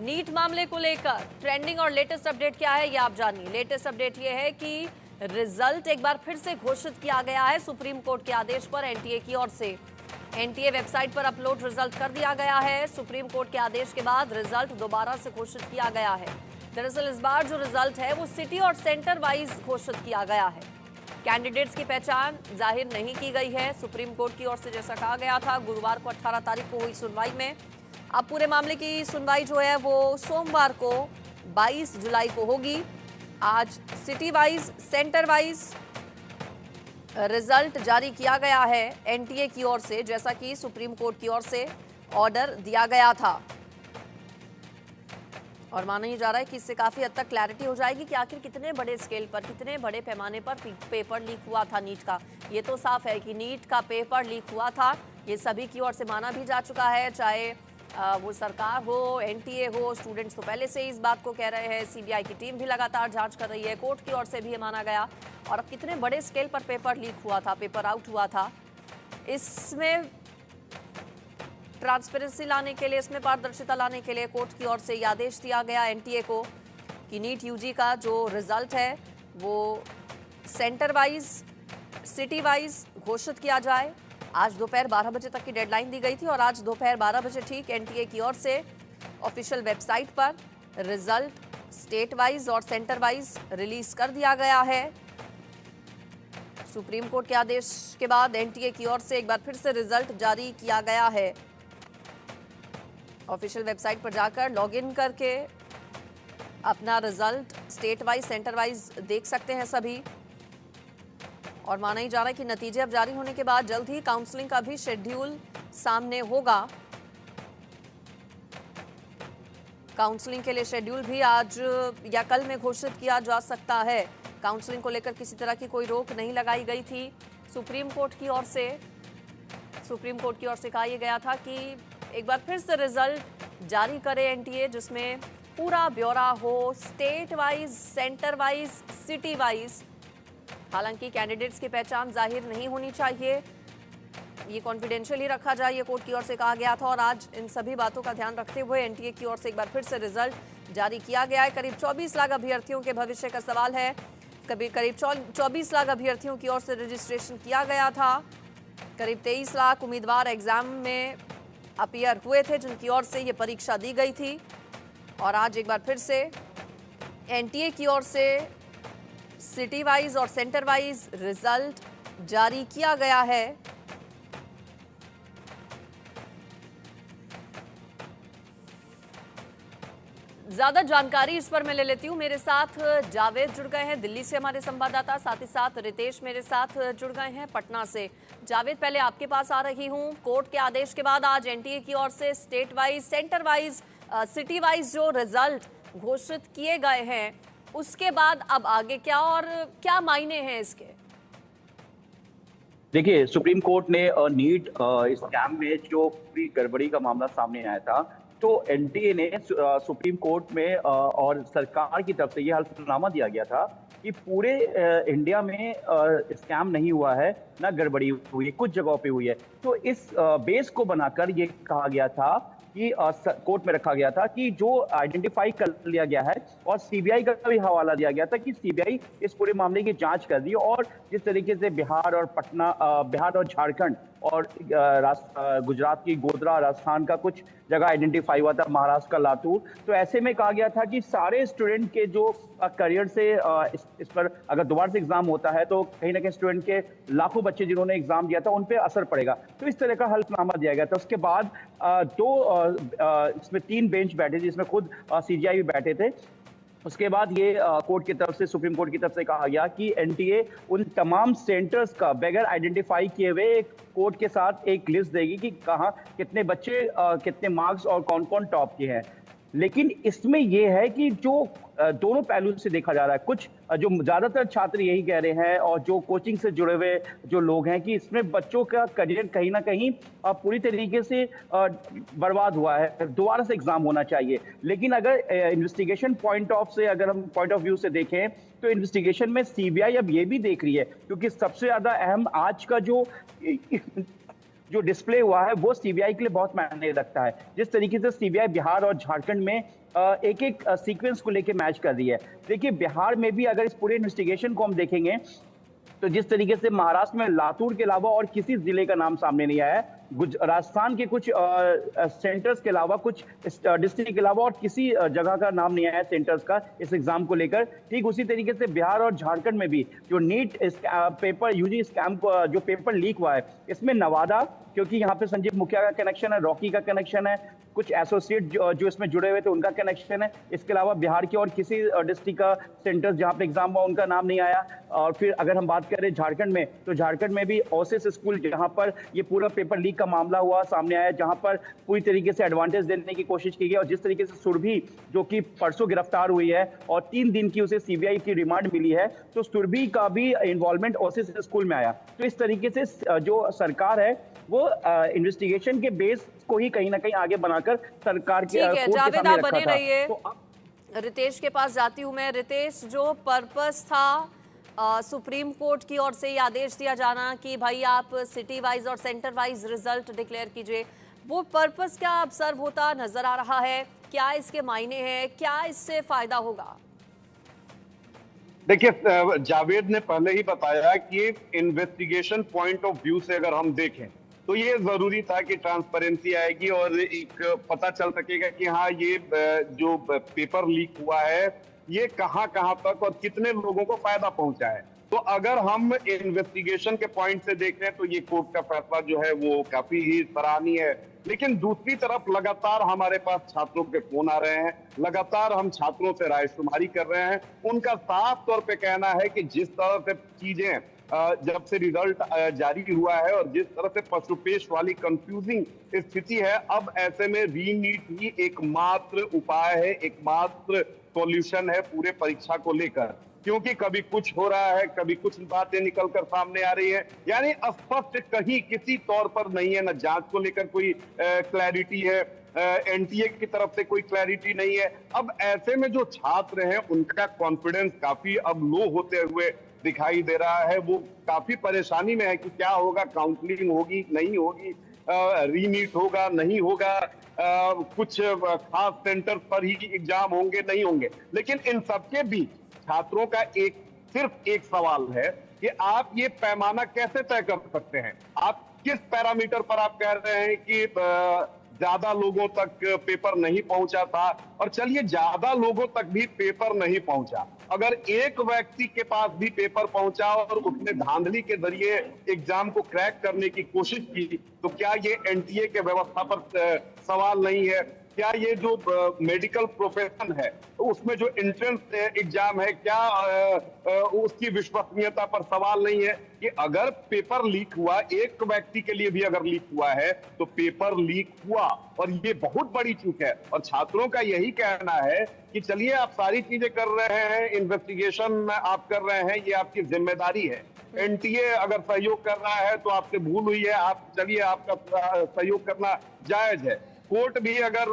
NEET मामले को लेकर ट्रेंडिंग और लेटेस्ट अपडेट क्या है ये आप जानिए। लेटेस्ट अपडेट ये है कि रिजल्ट एक बार फिर से घोषित किया गया है सुप्रीम कोर्ट के आदेश पर एनटीए की ओर से। एनटीए वेबसाइट पर अपलोड रिजल्ट कर दिया गया है। सुप्रीम कोर्ट के आदेश के बाद रिजल्ट दोबारा से घोषित किया गया है। दरअसल इस बार जो रिजल्ट है वो सिटी और सेंटर वाइज घोषित किया गया है। कैंडिडेट्स की पहचान जाहिर नहीं की गई है सुप्रीम कोर्ट की ओर से, जैसा कहा गया था। गुरुवार को 18 तारीख को हुई सुनवाई में अब पूरे मामले की सुनवाई जो है वो सोमवार को 22 जुलाई को होगी। आज city wise centre wise result जारी किया गया है एनटीए की ओर से, जैसा कि सुप्रीम कोर्ट की ओर से ऑर्डर दिया गया था। और माना ही जा रहा है कि इससे काफी हद तक क्लैरिटी हो जाएगी कि आखिर कितने बड़े स्केल पर, कितने बड़े पैमाने पर पेपर लीक हुआ था नीट का। ये तो साफ है कि नीट का पेपर लीक हुआ था, ये सभी की ओर से माना भी जा चुका है। चाहे वो सरकार हो, एनटीए हो, स्टूडेंट्स तो पहले से ही इस बात को कह रहे हैं। सीबीआई की टीम भी लगातार जांच कर रही है, कोर्ट की ओर से भी ये माना गया। और अब कितने बड़े स्केल पर पेपर लीक हुआ था, पेपर आउट हुआ था, इसमें ट्रांसपेरेंसी लाने के लिए, इसमें पारदर्शिता लाने के लिए कोर्ट की ओर से ये आदेश दिया गया एनटीए को कि नीट यूजी का जो रिजल्ट है वो सेंटर वाइज, सिटी वाइज घोषित किया जाए। आज दोपहर 12 बजे तक की डेडलाइन दी गई थी और आज दोपहर 12 बजे ठीक एनटीए की ओर से ऑफिशियल वेबसाइट पर रिजल्ट स्टेट वाइज और सेंटर वाइज रिलीज कर दिया गया है। सुप्रीम कोर्ट के आदेश के बाद एनटीए की ओर से एक बार फिर से रिजल्ट जारी किया गया है। ऑफिशियल वेबसाइट पर जाकर लॉगिन करके अपना result state wise centre wise देख सकते हैं सभी। और माना ही जा रहा है कि नतीजे अब जारी होने के बाद जल्द ही काउंसलिंग का भी शेड्यूल सामने होगा। काउंसलिंग के लिए शेड्यूल भी आज या कल में घोषित किया जा सकता है। काउंसलिंग को लेकर किसी तरह की कोई रोक नहीं लगाई गई थी सुप्रीम कोर्ट की ओर से। सुप्रीम कोर्ट की ओर से कहा यह गया था कि एक बार फिर से रिजल्ट जारी करे एनटीए, जिसमें पूरा ब्यौरा हो state wise, centre wise, city wise. हालांकि कैंडिडेट्स की पहचान जाहिर नहीं होनी चाहिए, ये कॉन्फिडेंशियल ही रखा जाए, ये कोर्ट की ओर से कहा गया था। और आज इन सभी बातों का ध्यान रखते हुए एनटीए की ओर से एक बार फिर से रिजल्ट जारी किया गया है। करीब 24 लाख अभ्यर्थियों के भविष्य का सवाल है। करीब 24 लाख अभ्यर्थियों की ओर से रजिस्ट्रेशन किया गया था। करीब 23 लाख उम्मीदवार एग्जाम में अपीयर हुए थे, जिनकी ओर से ये परीक्षा दी गई थी। और आज एक बार फिर से एनटीए की ओर से सिटी वाइज और सेंटर वाइज रिजल्ट जारी किया गया है। ज्यादा जानकारी इस पर मैं ले लेती हूं। मेरे साथ जावेद जुड़ गए हैं दिल्ली से, हमारे संवाददाता, साथ ही साथ रितेश मेरे साथ जुड़ गए हैं पटना से। जावेद, पहले आपके पास आ रही हूं। कोर्ट के आदेश के बाद आज एनटीए की ओर से state wise, centre wise, city wise जो रिजल्ट घोषित किए गए हैं, उसके बाद अब आगे क्या और क्या मायने हैं इसके? देखिए, सुप्रीम कोर्ट ने नीट स्कैम में जो पूरी गड़बड़ी का मामला सामने आया था, तो एनटीए ने सुप्रीम कोर्ट में और सरकार की तरफ से ये हल्फनामा दिया गया था कि पूरे इंडिया में स्कैम नहीं हुआ है, ना गड़बड़ी हुई है, कुछ जगहों पे हुई है। तो इस बेस को बनाकर ये कहा गया था कि कोर्ट में रखा गया था कि जो आइडेंटिफाई कर लिया गया है, और सीबीआई का भी हवाला दिया गया था कि सीबीआई इस पूरे मामले की जांच कर रही है। और जिस तरीके से बिहार और झारखंड और गुजरात की गोधरा, राजस्थान का कुछ जगह आइडेंटिफाई हुआ था, महाराष्ट्र का लातूर, तो ऐसे में कहा गया था कि सारे स्टूडेंट के जो करियर से इस पर अगर दोबारा से एग्जाम होता है तो कहीं ना कहीं स्टूडेंट के लाखों बच्चे जिन्होंने एग्जाम दिया था उन पर असर पड़ेगा। तो इस तरह का हल्फनामा दिया गया था। उसके बाद इसमें 3 बेंच बैठे थे, जिसमें खुद सीजीआई भी बैठे थे। उसके बाद ये कोर्ट की तरफ से, सुप्रीम कोर्ट की तरफ से कहा गया कि एनटीए उन तमाम सेंटर्स का बगैर आइडेंटिफाई किए हुए कोर्ट के साथ एक लिस्ट देगी कि कहाँ कितने बच्चे कितने मार्क्स और कौन कौन टॉप के हैं। लेकिन इसमें यह है कि जो दोनों पहलू से देखा जा रहा है, कुछ जो ज्यादातर छात्र यही कह रहे हैं और जो कोचिंग से जुड़े हुए जो लोग हैं कि इसमें बच्चों का करियर कहीं ना कहीं पूरी तरीके से बर्बाद हुआ है, दोबारा से एग्जाम होना चाहिए। लेकिन अगर इन्वेस्टिगेशन पॉइंट ऑफ व्यू से देखें तो इन्वेस्टिगेशन में सीबीआई अब ये भी देख रही है, क्योंकि सबसे ज्यादा अहम आज का जो जो डिस्प्ले हुआ है वो सीबीआई के लिए बहुत मायने रखता है। जिस तरीके से सीबीआई बिहार और झारखंड में एक एक सीक्वेंस को लेके मैच कर रही है। देखिए बिहार में भी अगर इस पूरे इन्वेस्टिगेशन को हम देखेंगे तो जिस तरीके से महाराष्ट्र में लातूर के अलावा और किसी जिले का नाम सामने नहीं आया है, राजस्थान के कुछ सेंटर्स के अलावा, कुछ डिस्ट्रिक्ट के अलावा और किसी जगह का नाम नहीं आया है सेंटर्स का इस एग्जाम को लेकर। ठीक उसी तरीके से बिहार और झारखंड में भी जो नीट पेपर यूजी स्कैम जो पेपर लीक हुआ है, इसमें नवादा, क्योंकि यहाँ पे संजीव मुखिया का कनेक्शन है, रॉकी का कनेक्शन है, कुछ एसोसिएट जो इसमें जुड़े हुए थे उनका कनेक्शन है। इसके अलावा बिहार के और किसी डिस्ट्रिक्ट का सेंटर्स जहाँ पे एग्जाम हुआ उनका नाम नहीं आया। और फिर अगर हम बात करें झारखंड में, तो झारखंड में भी ओसिस स्कूल जहाँ पर ये पूरा पेपर लीक का मामला हुआ सामने आया, जहाँ पर पूरी तरीके से एडवांटेज देने की कोशिश की गई। और जिस तरीके से सुरभि जो कि परसों गिरफ्तार हुई है और 3 दिन की उसे सीबीआई की रिमांड मिली है, तो सुरभि का भी इन्वॉल्वमेंट ओसिस स्कूल में आया। तो इस तरीके से जो सरकार है वो इन्वेस्टिगेशन के बेस को ही कहीं ना कहीं आगे बनाकर सरकार के ठीक है, जावेद आप बने रहिए। तो रितेश के पास जाती हूँ मैं। रितेश, जो पर्पस था सुप्रीम कोर्ट की ओर से ये आदेश दिया जाना कि भाई आप सिटी वाइज और सेंटर वाइज रिजल्ट डिक्लेयर कीजिए, वो पर्पस क्या अब सर्व होता नजर आ रहा है? क्या इसके मायने हैं? क्या इससे फायदा होगा? देखिए, जावेद ने पहले ही बताया कि इन्वेस्टिगेशन पॉइंट ऑफ व्यू से अगर हम देखें तो ये जरूरी था कि ट्रांसपेरेंसी आएगी और एक पता चल सकेगा कि हाँ, ये जो पेपर लीक हुआ है ये कहां कहां तक और कितने लोगों को फायदा पहुंचा है। तो अगर हम इन्वेस्टिगेशन के पॉइंट से देख रहे हैं तो ये कोर्ट का फैसला जो है वो काफी ही सराहनीय है। लेकिन दूसरी तरफ लगातार हमारे पास छात्रों के फोन आ रहे हैं, लगातार हम छात्रों से रायशुमारी कर रहे हैं। उनका साफ तौर पे कहना है कि जिस तरह से चीजें जब से रिजल्ट जारी हुआ है और जिस तरह से पशुपेश वाली कंफ्यूजिंग स्थिति है, अब ऐसे में रीनीट ही एकमात्र उपाय है, एकमात्र सॉल्यूशन है पूरे परीक्षा को लेकर। क्योंकि कभी कुछ हो रहा है, कभी कुछ बातें निकलकर सामने आ रही है, यानी स्पष्ट कहीं किसी तौर पर नहीं है, न जांच को लेकर कोई क्लैरिटी है, एनटीए की तरफ से कोई क्लैरिटी नहीं है। अब ऐसे में जो छात्र हैं उनका कॉन्फिडेंस काफी अब लो होते हुए दिखाई दे रहा है। वो काफी परेशानी में है कि क्या होगा, काउंसलिंग होगी नहीं होगी, रीनीट होगा नहीं होगा, कुछ खास सेंटर पर ही एग्जाम होंगे नहीं होंगे। लेकिन इन सबके बीच छात्रों का सिर्फ एक सवाल है कि आप ये पैमाना कैसे तय कर सकते हैं? आप किस पैरामीटर पर आप कह रहे हैं कि ज्यादा लोगों तक पेपर नहीं पहुंचा था? और चलिए ज्यादा लोगों तक भी पेपर नहीं पहुंचा, अगर एक व्यक्ति के पास भी पेपर पहुंचा और उसने धांधली के जरिए एग्जाम को क्रैक करने की कोशिश की, तो क्या ये एनटीए के व्यवस्था पर सवाल नहीं है? क्या ये जो मेडिकल प्रोफेशन है तो उसमें जो एंट्रेंस एग्जाम है, क्या उसकी विश्वसनीयता पर सवाल नहीं है कि अगर पेपर लीक हुआ, एक व्यक्ति के लिए भी अगर लीक हुआ है तो पेपर लीक हुआ और ये बहुत बड़ी चूक है। और छात्रों का यही कहना है कि चलिए आप सारी चीजें कर रहे हैं, इन्वेस्टिगेशन आप कर रहे हैं, ये आपकी जिम्मेदारी है। एनटीए अगर सहयोग कर रहा है तो आपसे भूल हुई है, आप चलिए आपका सहयोग करना जायज है। कोर्ट भी अगर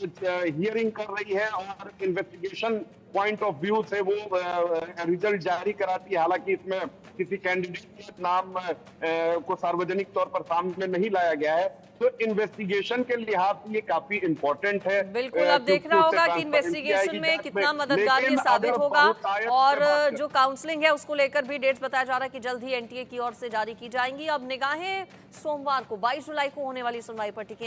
हियरिंग कर रही है और इन्वेस्टिगेशन पॉइंट ऑफ व्यू से वो रिजल्ट जारी कराती है, हालांकि इसमें किसी कैंडिडेट के नाम को सार्वजनिक तौर पर सामने नहीं लाया गया है, तो इन्वेस्टिगेशन के लिहाज से ये काफी इंपॉर्टेंट है। बिल्कुल, अब देखना होगा कि इन्वेस्टिगेशन में कितना मददगार ये साबित होगा। और जो काउंसलिंग है उसको लेकर भी डेट्स बताया जा रहा है कि जल्द ही एनटीए की ओर से जारी की जाएंगी। अब निगाहें सोमवार को 22 जुलाई को होने वाली सुनवाई पर टिकी।